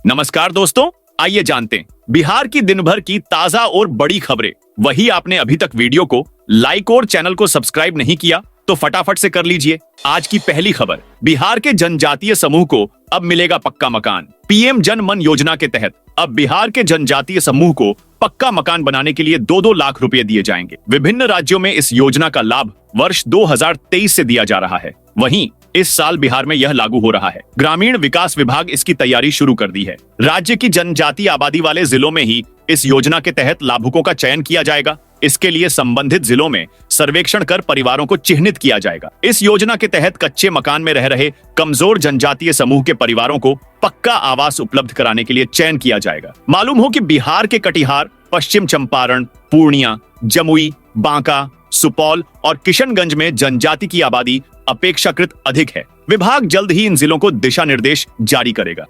नमस्कार दोस्तों, आइए जानते हैं बिहार की दिन भर की ताजा और बड़ी खबरें। वही आपने अभी तक वीडियो को लाइक और चैनल को सब्सक्राइब नहीं किया तो फटाफट से कर लीजिए। आज की पहली खबर, बिहार के जनजातीय समूह को अब मिलेगा पक्का मकान। पीएम जन मन योजना के तहत अब बिहार के जनजातीय समूह को पक्का मकान बनाने के लिए 2-2 लाख रुपए दिए जाएंगे। विभिन्न राज्यों में इस योजना का लाभ वर्ष 2023 से दिया जा रहा है। वहीं इस साल बिहार में यह लागू हो रहा है। ग्रामीण विकास विभाग इसकी तैयारी शुरू कर दी है। राज्य की जनजातीय आबादी वाले जिलों में ही इस योजना के तहत लाभुकों का चयन किया जाएगा। इसके लिए संबंधित जिलों में सर्वेक्षण कर परिवारों को चिन्हित किया जाएगा। इस योजना के तहत कच्चे मकान में रह रहे कमजोर जनजातीय समूह के परिवारों को पक्का आवास उपलब्ध कराने के लिए चयन किया जाएगा। मालूम हो कि बिहार के कटिहार, पश्चिम चंपारण, पूर्णिया, जमुई, बांका, सुपौल और किशनगंज में जनजाति की आबादी अपेक्षाकृत अधिक है। विभाग जल्द ही इन जिलों को दिशा निर्देश जारी करेगा।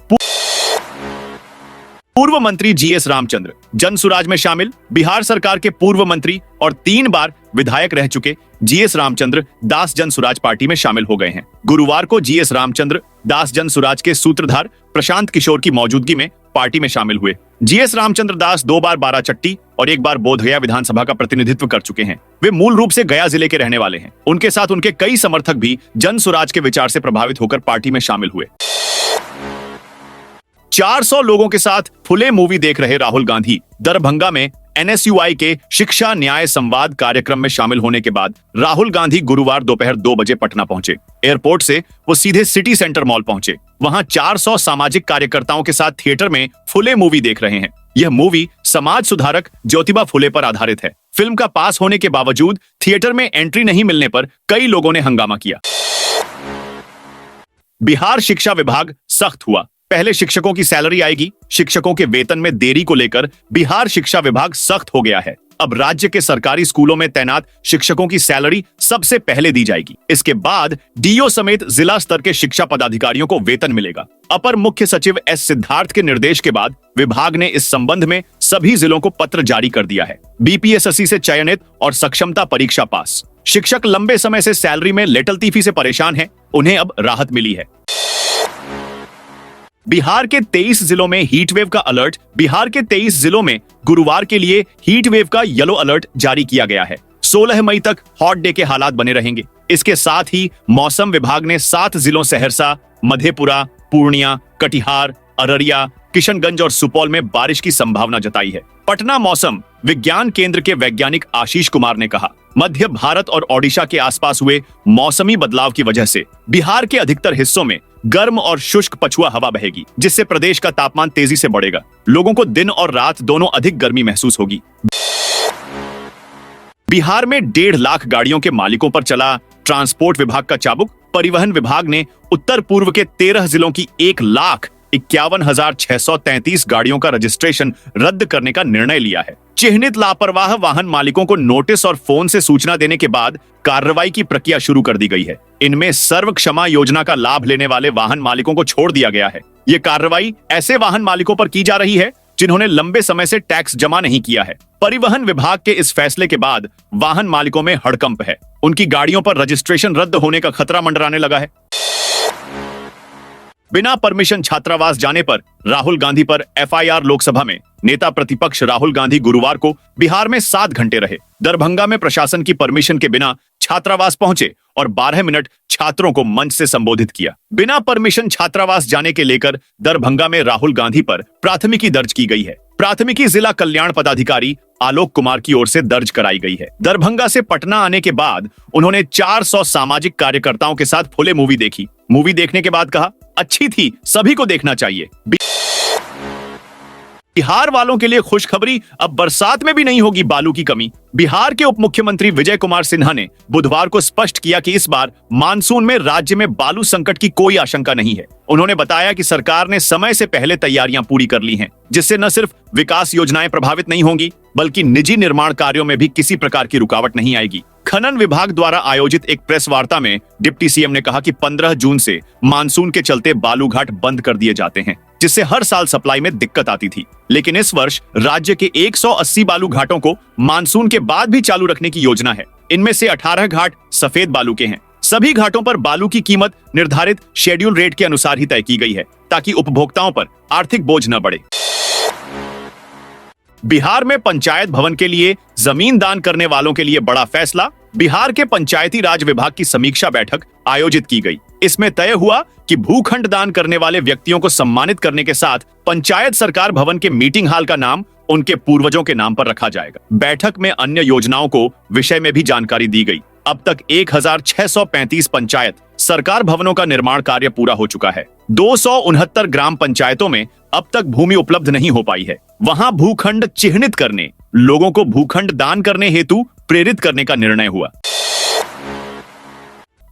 पूर्व मंत्री जीएस रामचंद्र जनसुराज में शामिल। बिहार सरकार के पूर्व मंत्री और 3 बार विधायक रह चुके जीएस रामचंद्र दास जनसुराज पार्टी में शामिल हो गए हैं। गुरुवार को जीएस रामचंद्र दास जनसुराज के सूत्रधार प्रशांत किशोर की मौजूदगी में पार्टी में शामिल हुए। जीएस रामचंद्र दास 2 बार बाराचट्टी और 1 बार बोधगया विधानसभा का प्रतिनिधित्व कर चुके हैं। वे मूल रूप से गया जिले के रहने वाले हैं। उनके साथ उनके कई समर्थक भी जनसुराज के विचार से प्रभावित होकर पार्टी में शामिल हुए। 400 लोगों के साथ फुले मूवी देख रहे राहुल गांधी दरभंगा में एनएसयूआई के शिक्षा न्याय संवाद कार्यक्रम में शामिल होने के बाद राहुल गांधी गुरुवार दोपहर 2 बजे पटना पहुंचे। एयरपोर्ट से वो सीधे सिटी सेंटर मॉल पहुंचे। वहां 400 सामाजिक कार्यकर्ताओं के साथ थिएटर में फुले मूवी देख रहे हैं। यह मूवी समाज सुधारक ज्योतिबा फुले पर आधारित है। फिल्म का पास होने के बावजूद थिएटर में एंट्री नहीं मिलने पर कई लोगों ने हंगामा किया। बिहार शिक्षा विभाग सख्त हुआ। पहले शिक्षकों की सैलरी आएगी। शिक्षकों के वेतन में देरी को लेकर बिहार शिक्षा विभाग सख्त हो गया है। अब राज्य के सरकारी स्कूलों में तैनात शिक्षकों की सैलरी सबसे पहले दी जाएगी। इसके बाद डीओ समेत जिला स्तर के शिक्षा पदाधिकारियों को वेतन मिलेगा। अपर मुख्य सचिव एस सिद्धार्थ के निर्देश के बाद विभाग ने इस संबंध में सभी जिलों को पत्र जारी कर दिया है। बीपीएसएससी से चयनित और सक्षमता परीक्षा पास शिक्षक लंबे समय से सैलरी में लेटलतीफी से परेशान हैं। उन्हें अब राहत मिली है। बिहार के 23 जिलों में हीट वेव का अलर्ट। बिहार के 23 जिलों में गुरुवार के लिए हीट वेव का येलो अलर्ट जारी किया गया है। 16 मई तक हॉट डे के हालात बने रहेंगे। इसके साथ ही मौसम विभाग ने 7 जिलों सहरसा, मधेपुरा, पूर्णिया, कटिहार, अररिया, किशनगंज और सुपौल में बारिश की संभावना जताई है। पटना मौसम विज्ञान केंद्र के वैज्ञानिक आशीष कुमार ने कहा, मध्य भारत और ओडिशा के आसपास हुए मौसमी बदलाव की वजह से बिहार के अधिकतर हिस्सों में गर्म और शुष्क पछुआ हवा बहेगी, जिससे प्रदेश का तापमान तेजी से बढ़ेगा। लोगों को दिन और रात दोनों अधिक गर्मी महसूस होगी। बिहार में 1.5 लाख गाड़ियों के मालिकों पर चला ट्रांसपोर्ट विभाग का चाबुक। परिवहन विभाग ने उत्तर पूर्व के 13 जिलों की 1,51,633 गाड़ियों का रजिस्ट्रेशन रद्द करने का निर्णय लिया है। चिन्हित लापरवाह वाहन मालिकों को नोटिस और फोन से सूचना देने के बाद कार्रवाई की प्रक्रिया शुरू कर दी गई है। इनमें सर्व क्षमा योजना का लाभ लेने वाले वाहन मालिकों को छोड़ दिया गया है। ये कार्रवाई ऐसे वाहन मालिकों पर की जा रही है जिन्होंने लंबे समय से टैक्स जमा नहीं किया है। परिवहन विभाग के इस फैसले के बाद वाहन मालिकों में हड़कंप है। उनकी गाड़ियों पर रजिस्ट्रेशन रद्द होने का खतरा मंडराने लगा है। बिना परमिशन छात्रावास जाने पर राहुल गांधी पर एफआईआर। लोकसभा में नेता प्रतिपक्ष राहुल गांधी गुरुवार को बिहार में 7 घंटे रहे। दरभंगा में प्रशासन की परमिशन के बिना छात्रावास पहुंचे और 12 मिनट छात्रों को मंच से संबोधित किया। बिना परमिशन छात्रावास जाने के लेकर दरभंगा में राहुल गांधी पर प्राथमिकी दर्ज की गई है। प्राथमिकी जिला कल्याण पदाधिकारी आलोक कुमार की ओर से दर्ज कराई गई है। दरभंगा से पटना आने के बाद उन्होंने 400 सामाजिक कार्यकर्ताओं के साथ फुले मूवी देखी। मूवी देखने के बाद कहा, अच्छी थी, सभी को देखना चाहिए। बिहार वालों के लिए खुशखबरी, अब बरसात में भी नहीं होगी बालू की कमी। बिहार के उप मुख्यमंत्री विजय कुमार सिन्हा ने बुधवार को स्पष्ट किया कि इस बार मानसून में राज्य में बालू संकट की कोई आशंका नहीं है। उन्होंने बताया कि सरकार ने समय से पहले तैयारियां पूरी कर ली हैं, जिससे न सिर्फ विकास योजनाएं प्रभावित नहीं होंगी बल्कि निजी निर्माण कार्यों में भी किसी प्रकार की रुकावट नहीं आएगी। खनन विभाग द्वारा आयोजित एक प्रेस वार्ता में डिप्टी सीएम ने कहा कि 15 जून से मानसून के चलते बालू घाट बंद कर दिए जाते हैं, जिससे हर साल सप्लाई में दिक्कत आती थी। लेकिन इस वर्ष राज्य के 180 बालू घाटों को मानसून के बाद भी चालू रखने की योजना है। इनमें से 18 घाट सफेद बालू के हैं। सभी घाटों पर बालू की कीमत निर्धारित शेड्यूल रेट के अनुसार ही तय की गई है ताकि उपभोक्ताओं पर आर्थिक बोझ न बढ़े। बिहार में पंचायत भवन के लिए जमीन दान करने वालों के लिए बड़ा फैसला। बिहार के पंचायती राज विभाग की समीक्षा बैठक आयोजित की गई। इसमें तय हुआ कि भूखंड दान करने वाले व्यक्तियों को सम्मानित करने के साथ पंचायत सरकार भवन के मीटिंग हॉल का नाम उनके पूर्वजों के नाम पर रखा जाएगा। बैठक में अन्य योजनाओं को विषय में भी जानकारी दी गई। अब तक 1635 पंचायत सरकार भवनों का निर्माण कार्य पूरा हो चुका है। 269 ग्राम पंचायतों में अब तक भूमि उपलब्ध नहीं हो पाई है। वहां भूखंड चिह्नित करने, लोगों को भूखंड दान करने हेतु प्रेरित करने का निर्णय हुआ।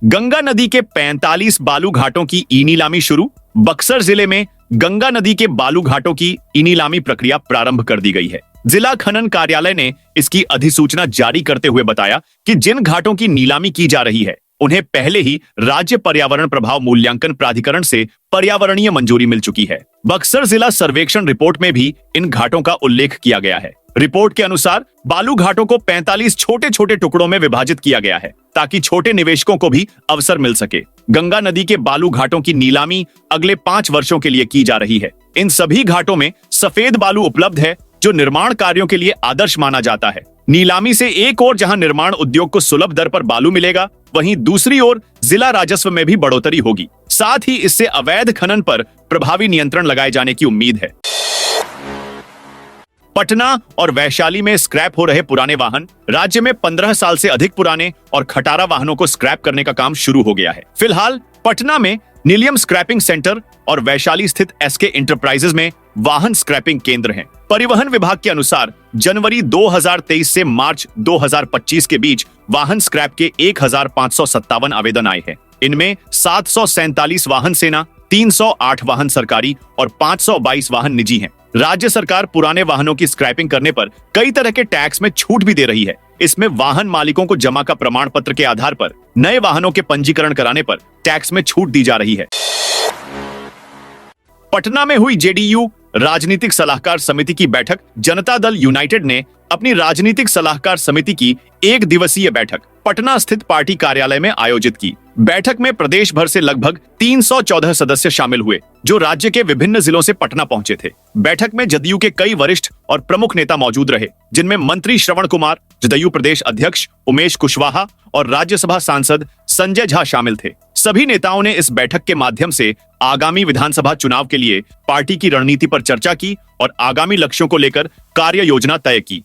गंगा नदी के 45 बालू घाटों की ई नीलामी शुरू। बक्सर जिले में गंगा नदी के बालू घाटों की ई नीलामी प्रक्रिया प्रारंभ कर दी गई है। जिला खनन कार्यालय ने इसकी अधिसूचना जारी करते हुए बताया कि जिन घाटों की नीलामी की जा रही है उन्हें पहले ही राज्य पर्यावरण प्रभाव मूल्यांकन प्राधिकरण से पर्यावरणीय मंजूरी मिल चुकी है। बक्सर जिला सर्वेक्षण रिपोर्ट में भी इन घाटों का उल्लेख किया गया है। रिपोर्ट के अनुसार बालू घाटों को 45 छोटे छोटे टुकड़ों में विभाजित किया गया है ताकि छोटे निवेशकों को भी अवसर मिल सके। गंगा नदी के बालू घाटों की नीलामी अगले 5 वर्षों के लिए की जा रही है। इन सभी घाटों में सफेद बालू उपलब्ध है जो निर्माण कार्यों के लिए आदर्श माना जाता है। नीलामी से एक ओर जहां निर्माण उद्योग को सुलभ दर पर बालू मिलेगा, वहीं दूसरी ओर जिला राजस्व में भी बढ़ोतरी होगी। साथ ही इससे अवैध खनन पर प्रभावी नियंत्रण लगाए जाने की उम्मीद है। पटना और वैशाली में स्क्रैप हो रहे पुराने वाहन। राज्य में 15 साल से अधिक पुराने और खटारा वाहनों को स्क्रैप करने का काम शुरू हो गया है। फिलहाल पटना में नीलियम स्क्रैपिंग सेंटर और वैशाली स्थित एसके इंटरप्राइजेज में वाहन स्क्रैपिंग केंद्र हैं। परिवहन विभाग के अनुसार जनवरी 2023 से मार्च 2025 के बीच वाहन स्क्रैप के 1557 आवेदन आए हैं। इनमें 747 वाहन सेना, 308 वाहन सरकारी और 522 वाहन निजी हैं। राज्य सरकार पुराने वाहनों की स्क्रैपिंग करने पर कई तरह के टैक्स में छूट भी दे रही है। इसमें वाहन मालिकों को जमा का प्रमाण पत्र के आधार पर नए वाहनों के पंजीकरण कराने पर टैक्स में छूट दी जा रही है। पटना में हुई जेडीयू राजनीतिक सलाहकार समिति की बैठक। जनता दल यूनाइटेड ने अपनी राजनीतिक सलाहकार समिति की 1 दिवसीय बैठक पटना स्थित पार्टी कार्यालय में आयोजित की। बैठक में प्रदेश भर से लगभग 314 सदस्य शामिल हुए जो राज्य के विभिन्न जिलों से पटना पहुंचे थे। बैठक में जदयू के कई वरिष्ठ और प्रमुख नेता मौजूद रहे, जिनमें मंत्री श्रवण कुमार, जदयू प्रदेश अध्यक्ष उमेश कुशवाहा और राज्यसभा सांसद संजय झा शामिल थे। सभी नेताओं ने इस बैठक के माध्यम से आगामी विधानसभा चुनाव के लिए पार्टी की रणनीति पर चर्चा की और आगामी लक्ष्यों को लेकर कार्य योजना तय की।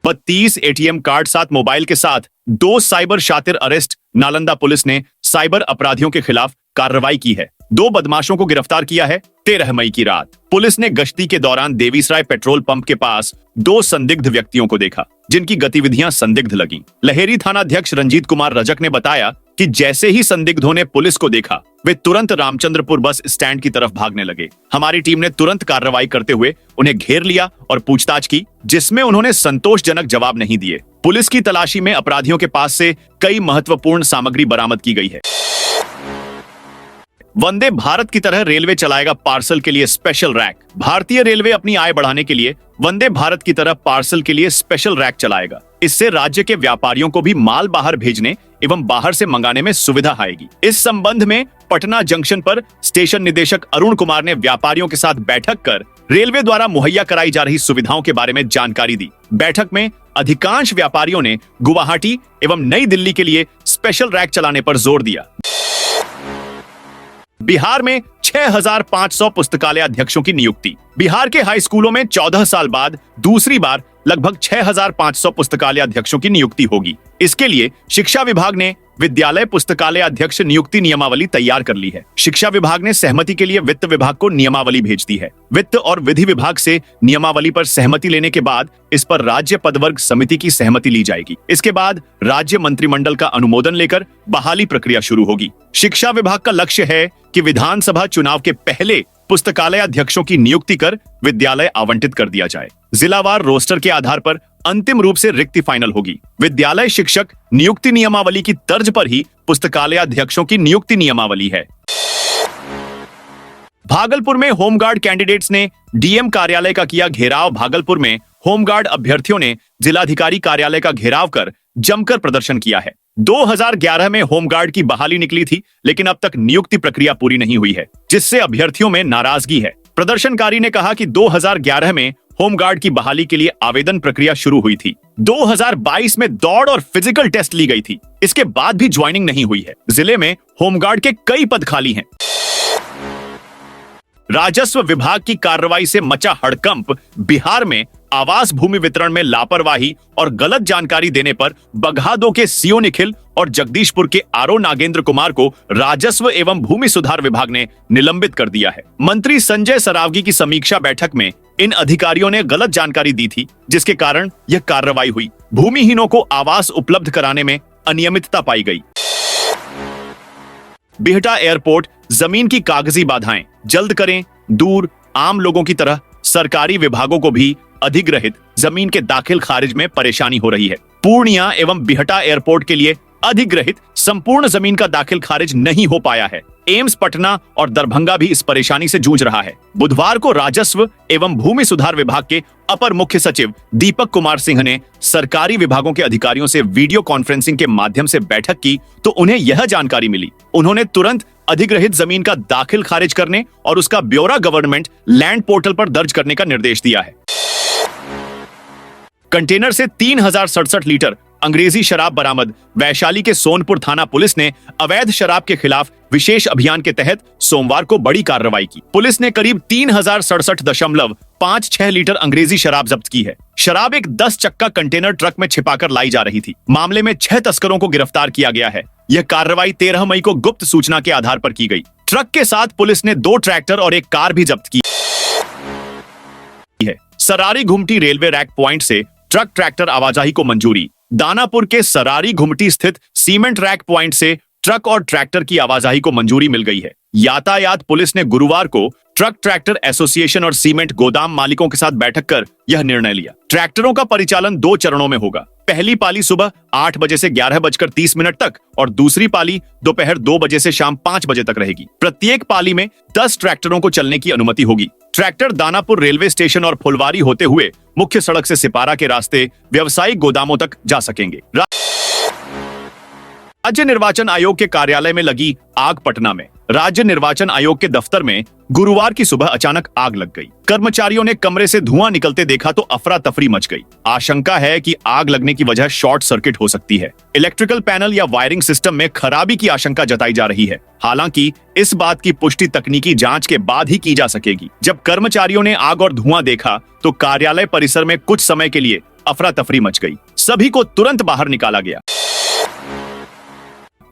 32 एटीएम कार्ड 7 मोबाइल के साथ 2 साइबर शातिर अरेस्ट। नालंदा पुलिस ने साइबर अपराधियों के खिलाफ कार्रवाई की है। 2 बदमाशों को गिरफ्तार किया है। 13 मई की रात पुलिस ने गश्ती के दौरान देवीसराय पेट्रोल पंप के पास 2 संदिग्ध व्यक्तियों को देखा जिनकी गतिविधियां संदिग्ध लगीं। लहेरी थाना अध्यक्ष रंजीत कुमार रजक ने बताया कि जैसे ही संदिग्धों ने पुलिस को देखा वे तुरंत रामचंद्रपुर बस स्टैंड की तरफ भागने लगे। हमारी टीम ने तुरंत कार्रवाई करते हुए उन्हें घेर लिया और पूछताछ की, जिसमें उन्होंने संतोषजनक जवाब नहीं दिए। पुलिस की तलाशी में अपराधियों के पास से कई महत्वपूर्ण सामग्री बरामद की गई है। वंदे भारत की तरह रेलवे चलाएगा पार्सल के लिए स्पेशल रैक। भारतीय रेलवे अपनी आय बढ़ाने के लिए वंदे भारत की तरह पार्सल के लिए स्पेशल रैक चलाएगा। इससे राज्य के व्यापारियों को भी माल बाहर भेजने एवं बाहर से मंगाने में सुविधा आएगी। इस संबंध में पटना जंक्शन पर स्टेशन निदेशक अरुण कुमार ने व्यापारियों के साथ बैठक कर रेलवे द्वारा मुहैया कराई जा रही सुविधाओं के बारे में जानकारी दी। बैठक में अधिकांश व्यापारियों ने गुवाहाटी एवं नई दिल्ली के लिए स्पेशल रैक चलाने पर जोर दिया। बिहार में 6500 पुस्तकालय अध्यक्षों की नियुक्ति। बिहार के हाई स्कूलों में 14 साल बाद दूसरी बार लगभग 6500 पुस्तकालय अध्यक्षों की नियुक्ति होगी। इसके लिए शिक्षा विभाग ने विद्यालय पुस्तकालय अध्यक्ष नियुक्ति नियमावली तैयार कर ली है। शिक्षा विभाग ने सहमति के लिए वित्त विभाग को नियमावली भेज दी है। वित्त और विधि विभाग से नियमावली पर सहमति लेने के बाद इस पर राज्य पदवर्ग समिति की सहमति ली जाएगी। इसके बाद राज्य मंत्रिमंडल का अनुमोदन लेकर बहाली प्रक्रिया शुरू होगी। शिक्षा विभाग का लक्ष्य है कि विधानसभा चुनाव के पहले पुस्तकालय अध्यक्षों की नियुक्ति कर विद्यालय आवंटित कर दिया जाए। जिलावार रोस्टर के आधार पर अंतिम रूप से रिक्ति फाइनल होगी। विद्यालय शिक्षक नियुक्ति नियमावली की तर्ज पर ही पुस्तकालय अध्यक्षों की नियुक्ति नियमावली है। भागलपुर में होमगार्ड कैंडिडेट्स ने डीएम कार्यालय का किया घेराव। भागलपुर में होमगार्ड अभ्यर्थियों ने जिलाधिकारी कार्यालय का घेराव कर जमकर प्रदर्शन किया है। 2011 में होमगार्ड की बहाली निकली थी, लेकिन अब तक नियुक्ति प्रक्रिया पूरी नहीं हुई है, जिससे अभ्यर्थियों में नाराजगी है। प्रदर्शनकारी ने कहा कि 2011 में होमगार्ड की बहाली के लिए आवेदन प्रक्रिया शुरू हुई थी। 2022 में दौड़ और फिजिकल टेस्ट ली गई थी, इसके बाद भी ज्वाइनिंग नहीं हुई है। जिले में होमगार्ड के कई पद खाली हैं। राजस्व विभाग की कार्रवाई से मचा हड़कंप। बिहार में आवास भूमि वितरण में लापरवाही और गलत जानकारी देने पर बगहा 2 के सीओ निखिल और जगदीशपुर के आरओ नागेंद्र कुमार को राजस्व एवं भूमि सुधार विभाग ने निलंबित कर दिया है। मंत्री संजय सरावगी की समीक्षा बैठक में इन अधिकारियों ने गलत जानकारी दी थी, जिसके कारण यह कार्रवाई हुई। भूमिहीनों को आवास उपलब्ध कराने में अनियमितता पाई गई। बिहटा एयरपोर्ट जमीन की कागजी बाधाएं जल्द करें दूर। आम लोगों की तरह सरकारी विभागों को भी अधिग्रहित जमीन के दाखिल खारिज में परेशानी हो रही है। पूर्णिया एवं बिहटा एयरपोर्ट के लिए अधिग्रहित संपूर्ण जमीन का दाखिल खारिज नहीं हो पाया है। एम्स पटना और दरभंगा भी इस परेशानी से जूझ रहा है। बुधवार को राजस्व एवं भूमि सुधार विभाग के अपर मुख्य सचिव दीपक कुमार सिंह ने सरकारी विभागों के अधिकारियों से वीडियो कॉन्फ्रेंसिंग के माध्यम से बैठक की तो उन्हें यह जानकारी मिली। उन्होंने तुरंत अधिग्रहित जमीन का दाखिल खारिज करने और उसका ब्यौरा गवर्नमेंट लैंड पोर्टल पर दर्ज करने का निर्देश दिया है। कंटेनर से 3067 लीटर अंग्रेजी शराब बरामद। वैशाली के सोनपुर थाना पुलिस ने अवैध शराब के खिलाफ विशेष अभियान के तहत सोमवार को बड़ी कार्रवाई की। पुलिस ने करीब 3067.56 लीटर अंग्रेजी शराब जब्त की है। शराब एक 10 चक्का कंटेनर ट्रक में छिपाकर लाई जा रही थी। मामले में 6 तस्करों को गिरफ्तार किया गया है। यह कार्रवाई 13 मई को गुप्त सूचना के आधार पर की गई। ट्रक के साथ पुलिस ने 2 ट्रैक्टर और एक कार भी जब्त की है। सरारी घुमटी रेलवे रैक प्वाइंट से ट्रक ट्रैक्टर आवाजाही को मंजूरी। दानापुर के सरारी घुमटी स्थित सीमेंट रैक प्वाइंट से ट्रक और ट्रैक्टर की आवाजाही को मंजूरी मिल गई है। यातायात पुलिस ने गुरुवार को ट्रक ट्रैक्टर एसोसिएशन और सीमेंट गोदाम मालिकों के साथ बैठक कर यह निर्णय लिया। ट्रैक्टरों का परिचालन 2 चरणों में होगा। पहली पाली सुबह 8 बजे से 11:30 तक और दूसरी पाली दोपहर 2 बजे से शाम 5 बजे तक रहेगी। प्रत्येक पाली में 10 ट्रैक्टरों को चलने की अनुमति होगी। ट्रैक्टर दानापुर रेलवे स्टेशन और फुलवारी होते हुए मुख्य सड़क से सिपारा के रास्ते व्यावसायिक गोदामों तक जा सकेंगे। राज्य निर्वाचन आयोग के कार्यालय में लगी आग। पटना में राज्य निर्वाचन आयोग के दफ्तर में गुरुवार की सुबह अचानक आग लग गई। कर्मचारियों ने कमरे से धुआं निकलते देखा तो अफरा तफरी मच गई। आशंका है कि आग लगने की वजह शॉर्ट सर्किट हो सकती है। इलेक्ट्रिकल पैनल या वायरिंग सिस्टम में खराबी की आशंका जताई जा रही है। हालांकि इस बात की पुष्टि तकनीकी जांच के बाद ही की जा सकेगी। जब कर्मचारियों ने आग और धुआं देखा तो कार्यालय परिसर में कुछ समय के लिए अफरा तफरी मच गई। सभी को तुरंत बाहर निकाला गया।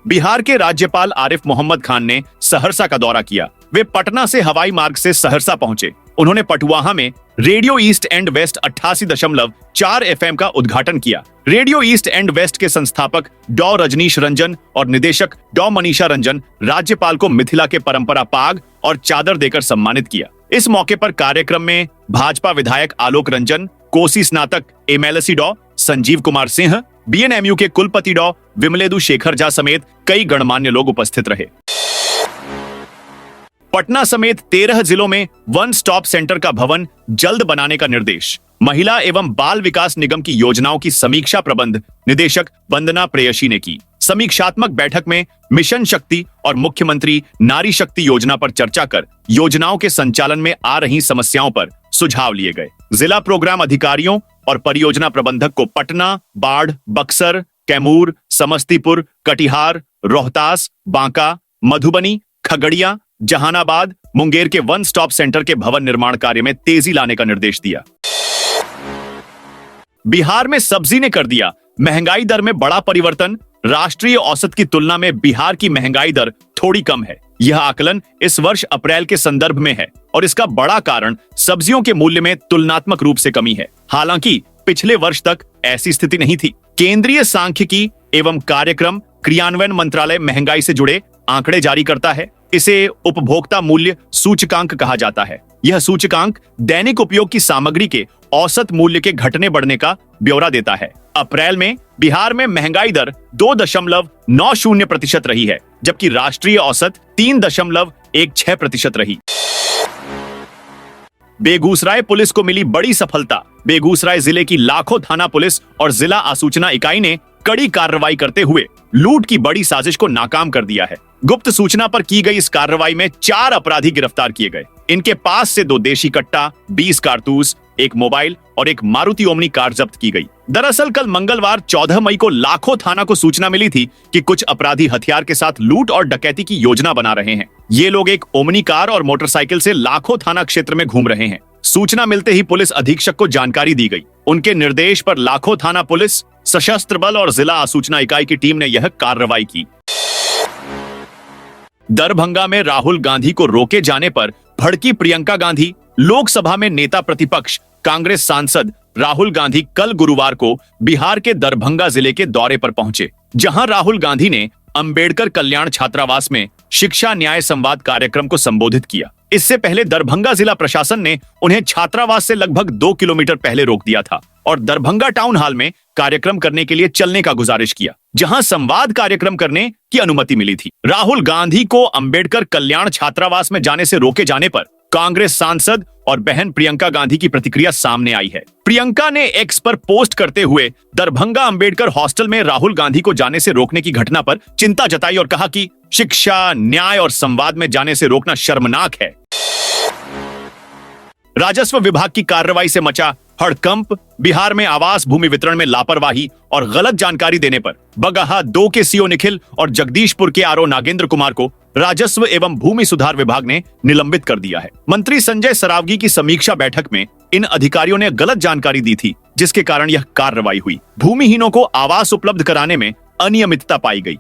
बिहार के राज्यपाल आरिफ मोहम्मद खान ने सहरसा का दौरा किया। वे पटना से हवाई मार्ग से सहरसा पहुंचे। उन्होंने पटुआहा में radio east and west 88.4 FM का उद्घाटन किया। रेडियो ईस्ट एंड वेस्ट के संस्थापक डॉ रजनीश रंजन और निदेशक डॉ मनीषा रंजन राज्यपाल को मिथिला के परंपरा पाग और चादर देकर सम्मानित किया। इस मौके पर कार्यक्रम में भाजपा विधायक आलोक रंजन, कोसी स्नातक MLC डॉ संजीव कुमार सिंह, BNMU के कुलपति डॉ विमलेदु शेखर झा समेत कई गणमान्य लोग उपस्थित रहे। पटना समेत 13 जिलों में वन स्टॉप सेंटर का भवन जल्द बनाने का निर्देश। महिला एवं बाल विकास निगम की योजनाओं की समीक्षा प्रबंध निदेशक वंदना प्रेयसी ने की। समीक्षात्मक बैठक में मिशन शक्ति और मुख्यमंत्री नारी शक्ति योजना पर चर्चा कर योजनाओं के संचालन में आ रही समस्याओं पर सुझाव लिए गए। जिला प्रोग्राम अधिकारियों और परियोजना प्रबंधक को पटना, बाढ़, बक्सर, कैमूर, समस्तीपुर, कटिहार, रोहतास, बांका, मधुबनी, खगड़िया, जहानाबाद, मुंगेर के वन स्टॉप सेंटर के भवन निर्माण कार्य में तेजी लाने का निर्देश दिया। बिहार में सब्जी ने कर दिया महंगाई दर में बड़ा परिवर्तन। राष्ट्रीय औसत की तुलना में बिहार की महंगाई दर थोड़ी कम है। यह आकलन इस वर्ष अप्रैल के संदर्भ में है और इसका बड़ा कारण सब्जियों के मूल्य में तुलनात्मक रूप से कमी है। हालांकि पिछले वर्ष तक ऐसी स्थिति नहीं थी। केंद्रीय सांख्यिकी एवं कार्यक्रम क्रियान्वयन मंत्रालय महंगाई से जुड़े आंकड़े जारी करता है। इसे उपभोक्ता मूल्य सूचकांक कहा जाता है। यह सूचकांक दैनिक उपयोग की सामग्री के औसत मूल्य के घटने बढ़ने का ब्यौरा देता है। अप्रैल में बिहार में महंगाई दर 2.90% रही है, जबकि राष्ट्रीय औसत 3.16% रही। बेगूसराय पुलिस को मिली बड़ी सफलता। बेगूसराय जिले की लाखों थाना पुलिस और जिला आसूचना इकाई ने कड़ी कार्रवाई करते हुए लूट की बड़ी साजिश को नाकाम कर दिया है। गुप्त सूचना पर की गई इस कार्रवाई में 4 अपराधी गिरफ्तार किए गए। इनके पास से 2 देशी कट्टा, 20 कारतूस, एक मोबाइल और एक मारुति ओमनी कार जब्त की गई। दरअसल कल मंगलवार 14 मई को लाखों थाना को सूचना मिली थी कि कुछ अपराधी हथियार के साथ लूट और डकैती की योजना बना रहे हैं। ये लोग एक ओमनी कार और मोटरसाइकिल से लाखों थाना क्षेत्र में घूम रहे हैं। सूचना मिलते ही पुलिस अधीक्षक को जानकारी दी गई। उनके निर्देश पर लाखों थाना पुलिस, सशस्त्र बल और जिला आसूचना इकाई की टीम ने यह कार्रवाई की। दरभंगा में राहुल गांधी को रोके जाने पर भड़की प्रियंका गांधी। लोकसभा में नेता प्रतिपक्ष कांग्रेस सांसद राहुल गांधी कल गुरुवार को बिहार के दरभंगा जिले के दौरे पर पहुंचे, जहां राहुल गांधी ने अंबेडकर कल्याण छात्रावास में शिक्षा न्याय संवाद कार्यक्रम को संबोधित किया। इससे पहले दरभंगा जिला प्रशासन ने उन्हें छात्रावास से लगभग 2 किलोमीटर पहले रोक दिया था और दरभंगा टाउन हॉल में कार्यक्रम करने के लिए चलने का गुजारिश किया, जहां संवाद कार्यक्रम करने की अनुमति मिली थी। राहुल गांधी को अंबेडकर कल्याण छात्रावास में जाने से रोके जाने पर कांग्रेस सांसद और बहन प्रियंका गांधी की प्रतिक्रिया सामने आई है। प्रियंका ने एक्स पर पोस्ट करते हुए दरभंगा अंबेडकर हॉस्टल में राहुल गांधी को जाने से रोकने की घटना पर चिंता जताई और कहा कि शिक्षा, न्याय और संवाद में जाने से रोकना शर्मनाक है। राजस्व विभाग की कार्रवाई से मचा हड़कंप। बिहार में आवास भूमि वितरण में लापरवाही और गलत जानकारी देने पर बगहा 2 के सीओ निखिल और जगदीशपुर के आरओ नागेंद्र कुमार को राजस्व एवं भूमि सुधार विभाग ने निलंबित कर दिया है। मंत्री संजय सरावगी की समीक्षा बैठक में इन अधिकारियों ने गलत जानकारी दी थी, जिसके कारण यह कार्रवाई हुई। भूमिहीनों को आवास उपलब्ध कराने में अनियमितता पाई गई।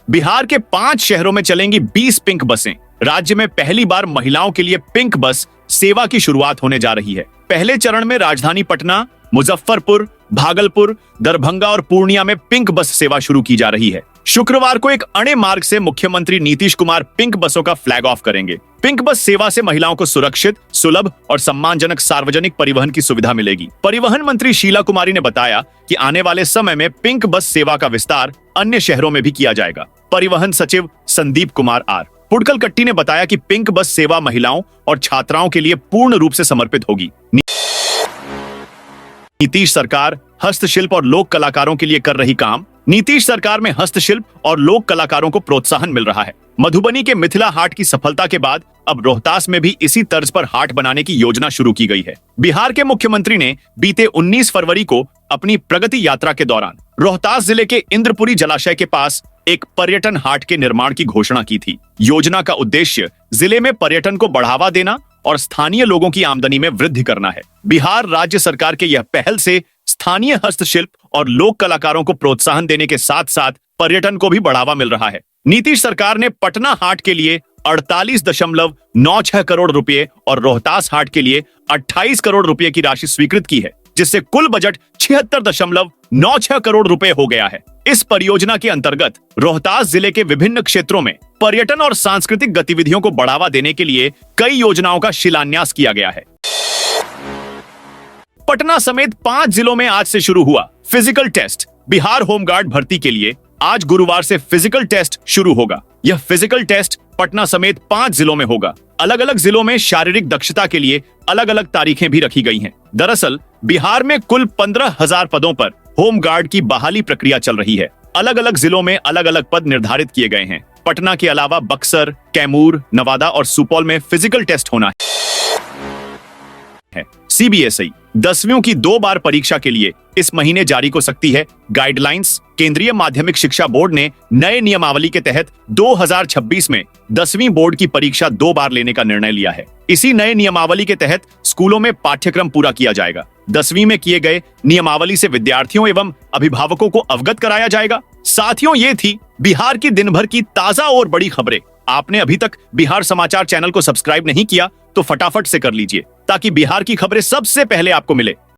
बिहार के 5 शहरों में चलेंगी 20 पिंक बसें। राज्य में पहली बार महिलाओं के लिए पिंक बस सेवा की शुरुआत होने जा रही है। पहले चरण में राजधानी पटना, मुजफ्फरपुर, भागलपुर, दरभंगा और पूर्णिया में पिंक बस सेवा शुरू की जा रही है। शुक्रवार को एक अणे मार्ग से मुख्यमंत्री नीतीश कुमार पिंक बसों का फ्लैग ऑफ करेंगे। पिंक बस सेवा से महिलाओं को सुरक्षित, सुलभ और सम्मानजनक सार्वजनिक परिवहन की सुविधा मिलेगी। परिवहन मंत्री शीला कुमारी ने बताया कि आने वाले समय में पिंक बस सेवा का विस्तार अन्य शहरों में भी किया जाएगा। परिवहन सचिव संदीप कुमार आर पुडकलकट्टी ने बताया कि पिंक बस सेवा महिलाओं और छात्राओं के लिए पूर्ण रूप से समर्पित होगी। नीतीश सरकार हस्तशिल्प और लोक कलाकारों के लिए कर रही काम। नीतीश सरकार में हस्तशिल्प और लोक कलाकारों को प्रोत्साहन मिल रहा है। मधुबनी के मिथिला हाट की सफलता के बाद अब रोहतास में भी इसी तर्ज पर हाट बनाने की योजना शुरू की गई है। बिहार के मुख्यमंत्री ने बीते 19 फरवरी को अपनी प्रगति यात्रा के दौरान रोहतास जिले के इंद्रपुरी जलाशय के पास एक पर्यटन हाट के निर्माण की घोषणा की थी। योजना का उद्देश्य जिले में पर्यटन को बढ़ावा देना और स्थानीय लोगों की आमदनी में वृद्धि करना है। बिहार राज्य सरकार के यह पहल से स्थानीय हस्तशिल्प और लोक कलाकारों को प्रोत्साहन देने के साथ साथ पर्यटन को भी बढ़ावा मिल रहा है। नीतीश सरकार ने पटना हाट के लिए 48.96 करोड़ रुपए और रोहतास हाट के लिए 28 करोड़ रुपए की राशि स्वीकृत की है, जिससे कुल बजट 76.96 करोड़ रुपए हो गया है। इस परियोजना के अंतर्गत रोहतास जिले के विभिन्न क्षेत्रों में पर्यटन और सांस्कृतिक गतिविधियों को बढ़ावा देने के लिए कई योजनाओं का शिलान्यास किया गया है। पटना समेत 5 जिलों में आज से शुरू हुआ फिजिकल टेस्ट। बिहार होमगार्ड भर्ती के लिए आज गुरुवार से फिजिकल टेस्ट शुरू होगा। यह फिजिकल टेस्ट पटना समेत 5 जिलों में होगा। अलग अलग जिलों में शारीरिक दक्षता के लिए अलग अलग तारीखें भी रखी गई हैं। दरअसल बिहार में कुल 15,000 पदों पर होमगार्ड की बहाली प्रक्रिया चल रही है। अलग अलग जिलों में अलग अलग पद निर्धारित किए गए हैं। पटना के अलावा बक्सर, कैमूर, नवादा और सुपौल में फिजिकल टेस्ट होना है। सीबीएसई 10वीं की 2 बार परीक्षा के लिए इस महीने जारी हो सकती है गाइडलाइंस। केंद्रीय माध्यमिक शिक्षा बोर्ड ने नए नियमावली के तहत 2026 में 10वीं बोर्ड की परीक्षा 2 बार लेने का निर्णय लिया है। इसी नए नियमावली के तहत स्कूलों में पाठ्यक्रम पूरा किया जाएगा। 10वीं में किए गए नियमावली से विद्यार्थियों एवं अभिभावकों को अवगत कराया जाएगा। साथियों, ये थी बिहार की दिन भर की ताजा और बड़ी खबरें। आपने अभी तक बिहार समाचार चैनल को सब्सक्राइब नहीं किया तो फटाफट से कर लीजिए, ताकि बिहार की खबरें सबसे पहले आपको मिले।